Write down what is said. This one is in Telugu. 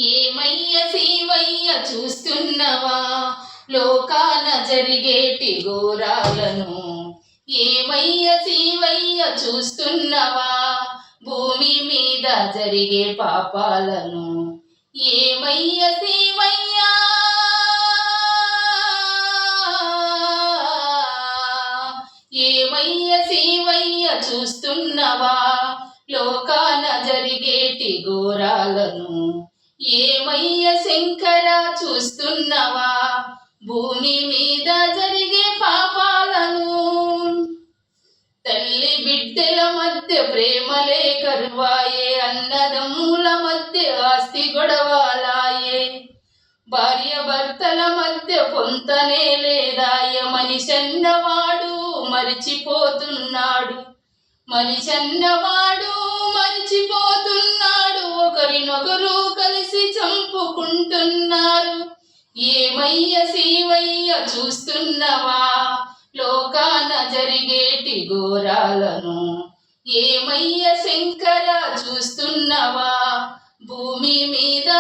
ఏమయ్య శివయ్య చూస్తున్నవా లోకాన జరిగేటి ఘోరాలను? ఏమయ్య శివయ్య చూస్తున్నవా భూమి మీద జరిగే పాపాలను? ఏమయ్య శివయ్య ఏమయ్య శివయ్య చూస్తున్నవా లోకాన జరిగేటి ఘోరాలను? ఏమయ్య శంకర చూస్తున్నవా భూమి మీద జరిగే పాపాలను? తల్లి బిడ్డల మధ్య ప్రేమలే కరువాయే, అన్నదమ్ముల మధ్య ఆస్తి గొడవలాయే, భార్య భర్తల మధ్య పొంతనే లేదాయ. మనిషన్నవాడు మరిచిపోతున్నాడు, మనిషన్నవాడు మరిచిపోతున్నాడు, ఒకరినొకరు కలిసి చంపుకుంటున్నారు. ఏమయ్య శివయ్య చూస్తున్నవా లోకాన జరిగేటి ఘోరాలను? ఏమయ్య శంకర చూస్తున్నవా భూమి మీద